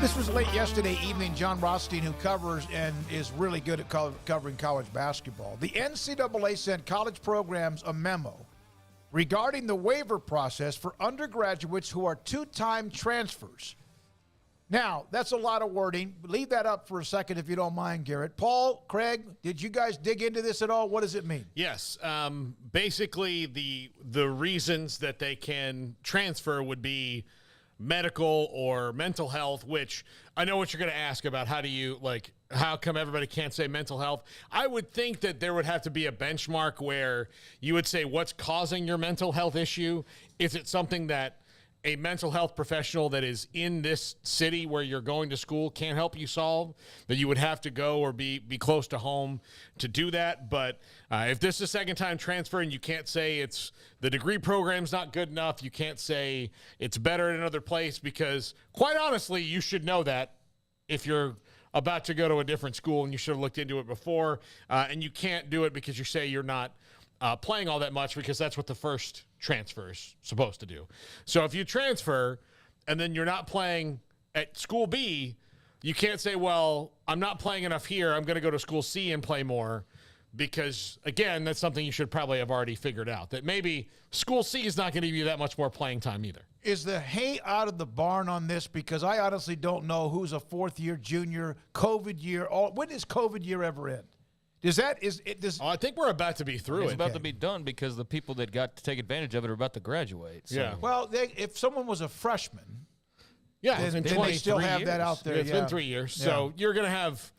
This was late yesterday evening. John Rothstein, who covers and is really good at covering college basketball. The NCAA sent college programs a memo regarding the waiver process for undergraduates who are two-time transfers. Now, that's a lot of wording. Leave that up for a second if you don't mind, Garrett. Paul, Craig, did you guys dig into this at all? What does it mean? Yes. Basically, the reasons that they can transfer would be medical or mental health, which I know what you're going to ask about. How come everybody can't say mental health? I would think that there would have to be a benchmark where you would say, what's causing your mental health issue? Is it something that a mental health professional that is in this city where you're going to school can't help you solve, that you would have to go or be close to home to do that? But if this is a second-time transfer and you can't say it's the degree program's not good enough, you can't say it's better in another place, because quite honestly, you should know that if you're about to go to a different school, and you should have looked into it before, and you can't do it because you say you're not playing all that much, because that's what the first transfer is supposed to do. So if you transfer and then you're not playing at school B, you can't say, well, I'm not playing enough here, I'm going to go to school C and play more, because, again, that's something you should probably have already figured out, that maybe school C is not going to give you that much more playing time either. Is the hay out of the barn on this? Because I honestly don't know who's a fourth-year junior, COVID year. When does COVID year ever end? I think we're about to be through it. It's about to be done, because the people that got to take advantage of it are about to graduate. So. Yeah. Well, if someone was a freshman, then they still have years. that out there. It's been 3 years. Yeah. So you're going to have,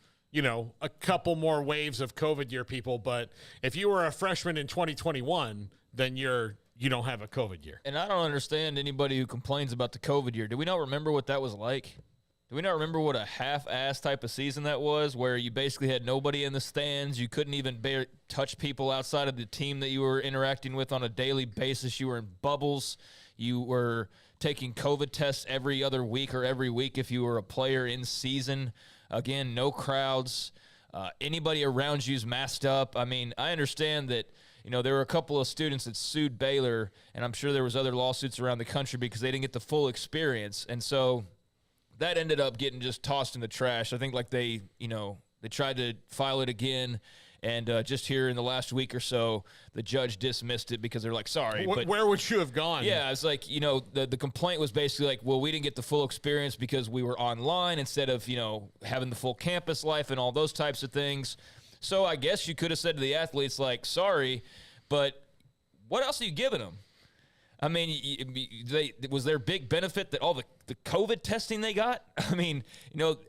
a couple more waves of COVID year people. But if you were a freshman in 2021, then you don't have a COVID year. And I don't understand anybody who complains about the COVID year. Do we not remember what that was like? Do we not remember what a half-ass type of season that was, where you basically had nobody in the stands? You couldn't even touch people outside of the team that you were interacting with on a daily basis. You were in bubbles. You were taking COVID tests every other week or every week if you were a player in season. Again, no crowds. Anybody around you's masked up. I mean, I understand that, there were a couple of students that sued Baylor, and I'm sure there was other lawsuits around the country because they didn't get the full experience. And so that ended up getting just tossed in the trash. I think they tried to file it again, and just here in the last week or so, the judge dismissed it because they're like, sorry. But where would you have gone? Yeah, it's like, the complaint was basically like, well, we didn't get the full experience because we were online instead of, having the full campus life and all those types of things. So I guess you could have said to the athletes, like, sorry, but what else are you giving them? I mean, was their big benefit that all the COVID testing they got? I mean,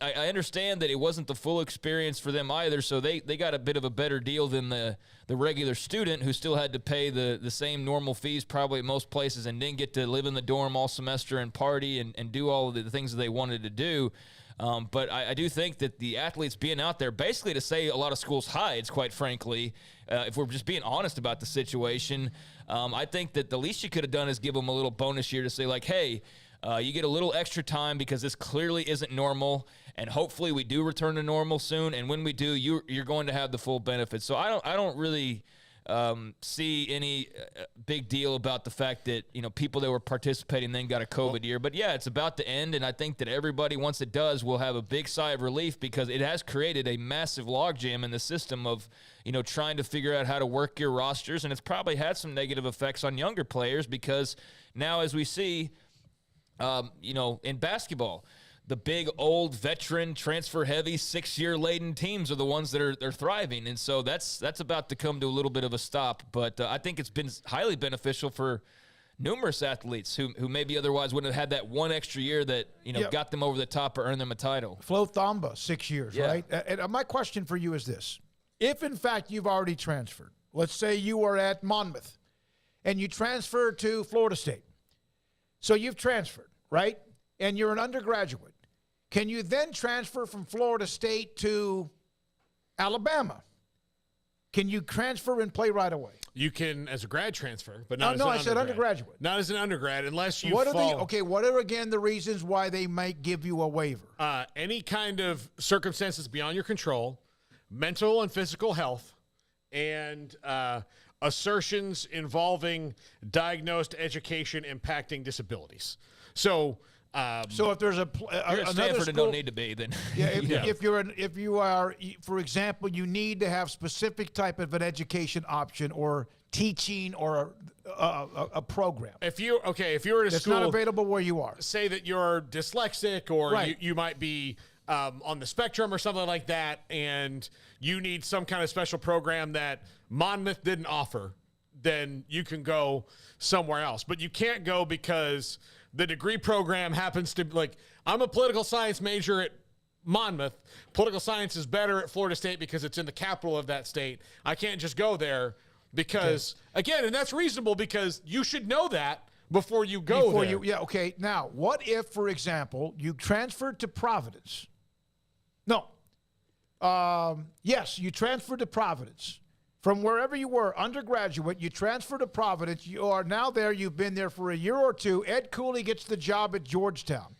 I understand that it wasn't the full experience for them either, so they got a bit of a better deal than the regular student who still had to pay the same normal fees probably at most places and didn't get to live in the dorm all semester and party and do all of the things that they wanted to do. But I do think that the athletes being out there, basically to say a lot of schools hides, quite frankly, if we're just being honest about the situation, I think that the least you could have done is give them a little bonus year to say, like, hey, you get a little extra time because this clearly isn't normal, and hopefully we do return to normal soon. And when we do, you're going to have the full benefits. So I don't really see any big deal about the fact that, people that were participating then got a COVID year. But, yeah, it's about to end, and I think that everybody, once it does, will have a big sigh of relief because it has created a massive logjam in the system of, trying to figure out how to work your rosters, and it's probably had some negative effects on younger players because now, as we see, in basketball, the big, old, veteran, transfer-heavy, 6-year laden teams are the ones that are thriving. And so that's about to come to a little bit of a stop. But I think it's been highly beneficial for numerous athletes who maybe otherwise wouldn't have had that one extra year that, got them over the top or earned them a title. Flo Thamba, 6 years, right? And my question for you is this. If, in fact, you've already transferred, let's say you were at Monmouth and you transferred to Florida State. So you've transferred, right? And you're an undergraduate. Can you then transfer from Florida State to Alabama? Can you transfer and play right away? You can as a grad transfer, but not as an I undergrad. said undergraduate. Not as an undergrad, unless you What are, again, the reasons why they might give you a waiver? Any kind of circumstances beyond your control, mental and physical health, and assertions involving diagnosed education impacting disabilities. So So if there's You're at another Stanford school, and don't need to be, then yeah, if you are, for example, you need to have specific type of an education option or teaching or a program. If you're at a It's school, not available where you are. say that you're dyslexic or Right. you might be on the spectrum or something like that, and you need some kind of special program that Monmouth didn't offer, then you can go somewhere else. But you can't go because the degree program happens to, like, I'm a political science major at Monmouth. Political science is better at Florida State because it's in the capital of that state. I can't just go there because, again, and that's reasonable because you should know that before you go there. Okay. Now, what if, for example, you transferred to Providence? No. Yes, you transferred to Providence. From wherever you were, undergraduate, you transfer to Providence. You are now there. You've been there for a year or two. Ed Cooley gets the job at Georgetown.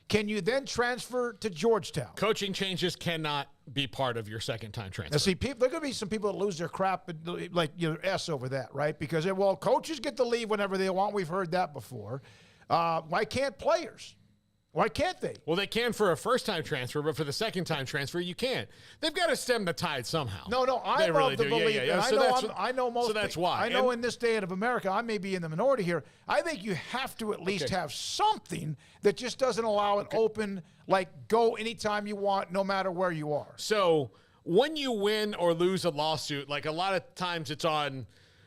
Can you then transfer to Georgetown? Coaching changes cannot be part of your second-time transfer. Now, see, there are going to be some people that lose their crap, like, S over that, right? Because, well, coaches get to leave whenever they want. We've heard that before. Why can't players? Why can't they? Well, they can for a first-time transfer, but for the second-time transfer, you can't. They've got to stem the tide somehow. No, I they love really the do. belief, Yeah. and So I know most. So that's why. I know in this day of America, I may be in the minority here. I think you have to at least have something that just doesn't allow it open, like go anytime you want, no matter where you are. So when you win or lose a lawsuit, like a lot of times it's on,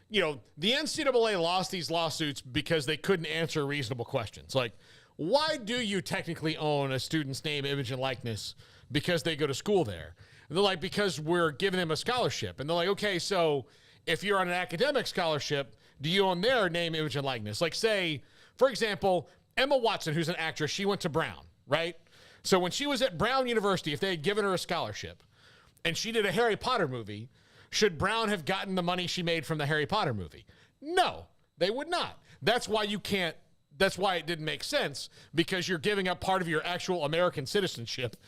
the NCAA lost these lawsuits because they couldn't answer reasonable questions. Like, why do you technically own a student's name, image, and likeness? Because they go to school there. And they're like, because we're giving them a scholarship. And they're like, okay, so if you're on an academic scholarship, do you own their name, image, and likeness? Like, say, for example, Emma Watson, who's an actress, she went to Brown, right? So when she was at Brown University, if they had given her a scholarship and she did a Harry Potter movie, should Brown have gotten the money she made from the Harry Potter movie? No, they would not. That's why you can't. That's why it didn't make sense, because you're giving up part of your actual American citizenship,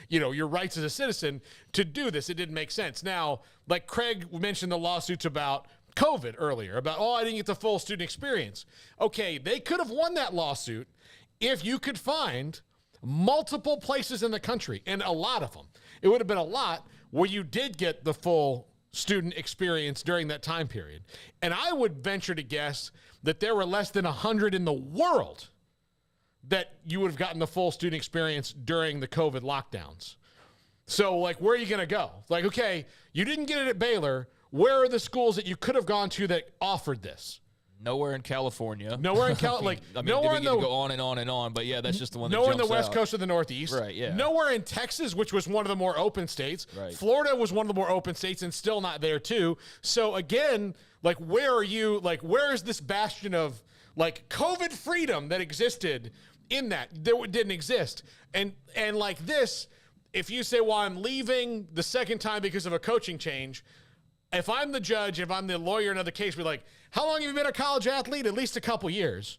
your rights as a citizen to do this. It didn't make sense. Now, like Craig mentioned the lawsuits about COVID earlier, about, I didn't get the full student experience. Okay, they could have won that lawsuit if you could find multiple places in the country, and a lot of them. It would have been a lot where you did get the full student experience during that time period. And I would venture to guess that there were less than 100 in the world that you would have gotten the full student experience during the COVID lockdowns. So, like, where are you going to go? Like, okay, you didn't get it at Baylor. Where are the schools that you could have gone to that offered this? Nowhere in California. Nowhere in California. Nowhere in the, go on and on and on, but yeah, that's just the one that nowhere in jumps the West out. Coast or the Northeast. Right, yeah. Nowhere in Texas, which was one of the more open states. Right. Florida was one of the more open states and still not there too. So again, like, where are you? Like, where is this bastion of, like, COVID freedom that existed in that? There didn't exist. And like this, if you say, well, I'm leaving the second time because of a coaching change, if I'm the judge, if I'm the lawyer in the case, we're like, how long have you been a college athlete? At least a couple years.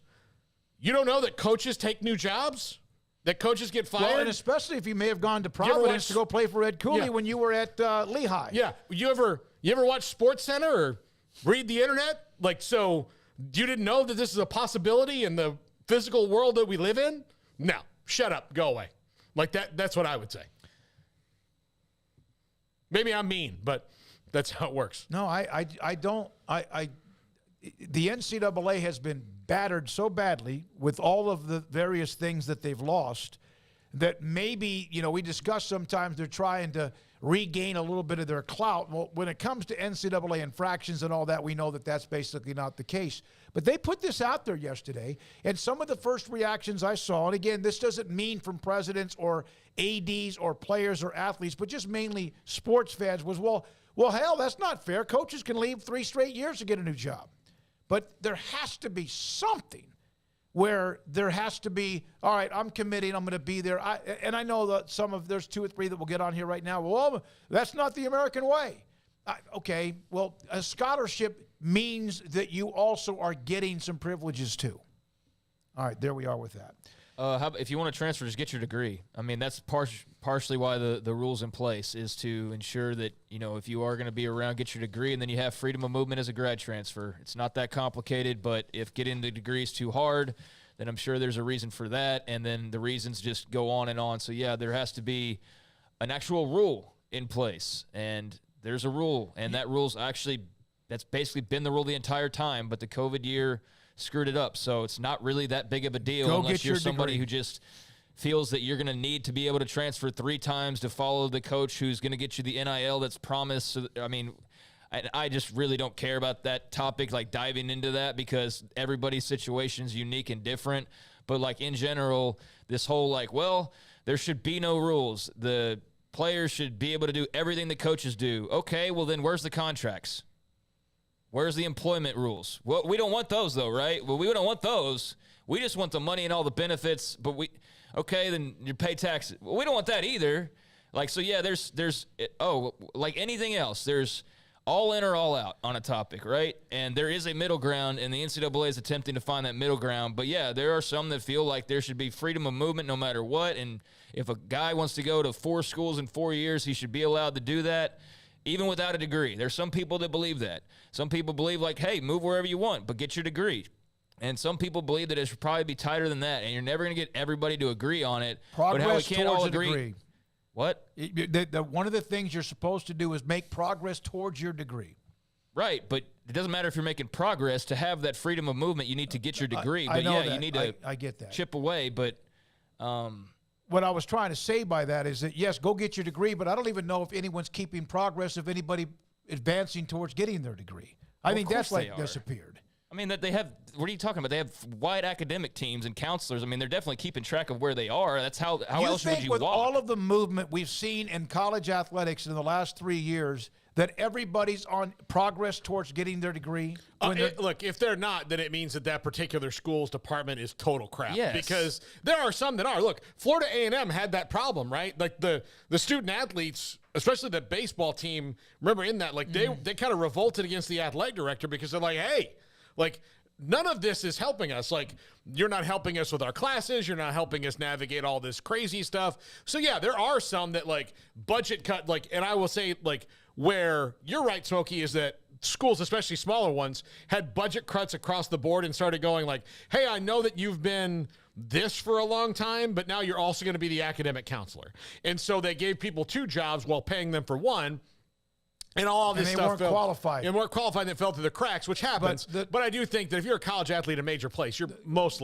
You don't know that coaches take new jobs? That coaches get fired? Well, and especially if you may have gone to Providence to go play for Ed Cooley when you were at Lehigh. Yeah. You ever watch Sports Center or read the internet? Like, so you didn't know that this is a possibility in the physical world that we live in? No. Shut up. Go away. Like, that's what I would say. Maybe I'm mean, but that's how it works. No, I don't. The NCAA has been battered so badly with all of the various things that they've lost that maybe, we discuss sometimes they're trying to regain a little bit of their clout. Well, when it comes to NCAA infractions and all that, we know that that's basically not the case. But they put this out there yesterday, and some of the first reactions I saw, and again, this doesn't mean from presidents or ADs or players or athletes, but just mainly sports fans, was, well, hell, that's not fair. Coaches can leave 3 straight years to get a new job. But there has to be something where there has to be, all right, I'm committing, I'm going to be there. And I know that there's 2 or 3 that will get on here right now. Well, that's not the American way. Okay, well, a scholarship means that you also are getting some privileges too. All right, there we are with that. If you want to transfer, just get your degree. I mean, that's partially why the rule's in place, is to ensure that, if you are going to be around, get your degree, and then you have freedom of movement as a grad transfer. It's not that complicated, but if getting the degree is too hard, then I'm sure there's a reason for that. And then the reasons just go on and on. So, yeah, there has to be an actual rule in place. And there's a rule. And that rule's actually, that's basically been the rule the entire time. But the COVID year screwed it up. So it's not really that big of a deal unless you're somebody who just feels that you're going to need to be able to transfer 3 times to follow the coach who's going to get you the NIL that's promised. So, I mean, I just really don't care about that topic, like diving into that, because everybody's situation is unique and different. But, like, in general, this whole, like, well, there should be no rules. The players should be able to do everything the coaches do. Okay, well, then where's the contracts? Where's the employment rules? Well, we don't want those, though, right? Well, we don't want those. We just want the money and all the benefits, but okay, then you pay taxes. Well, we don't want that either. Like, so, yeah, there's like anything else, there's all in or all out on a topic, right? And there is a middle ground, and the NCAA is attempting to find that middle ground. But, yeah, there are some that feel like there should be freedom of movement no matter what. And if a guy wants to go to 4 schools in 4 years, he should be allowed to do that, even without a degree. There's some people that believe that. Some people believe, like, hey, move wherever you want, but get your degree. And some people believe that it should probably be tighter than that, and you're never going to get everybody to agree on it. Progress but how we can't towards all a agree. degree. What? One of the things you're supposed to do is make progress towards your degree. Right, but it doesn't matter if you're making progress. To have that freedom of movement, you need to get your degree. I know yeah, that. you need to I get that. chip away. But what I was trying to say by that is that, yes, go get your degree, but I don't even know if anyone's keeping progress, if anybody advancing towards getting their degree. I think that's like disappeared. I mean, that they have, what are you talking about? They have wide academic teams and counselors. I mean, they're definitely keeping track of where they are. That's how else would you with walk? All of the movement we've seen in college athletics in the last 3 years, that everybody's on progress towards getting their degree? Look, if they're not, then it means that particular school's department is total crap. Yes. Because there are some that are. Look, Florida A&M had that problem, right? Like the student athletes, especially the baseball team, remember in that, like they kind of revolted against the athletic director because they're like, hey, like, none of this is helping us. Like, you're not helping us with our classes. You're not helping us navigate all this crazy stuff. So, yeah, there are some that, like, budget cut, like, and I will say, like, where you're right, Smokey, is that schools, especially smaller ones, had budget cuts across the board and started going like, hey, I know that you've been this for a long time, but now you're also going to be the academic counselor. And so they gave people 2 jobs while paying them for 1. And all this stuff weren't qualified. And weren't qualified that fell through the cracks, which happens. But I do think that if you're a college athlete in a major place, you're mostly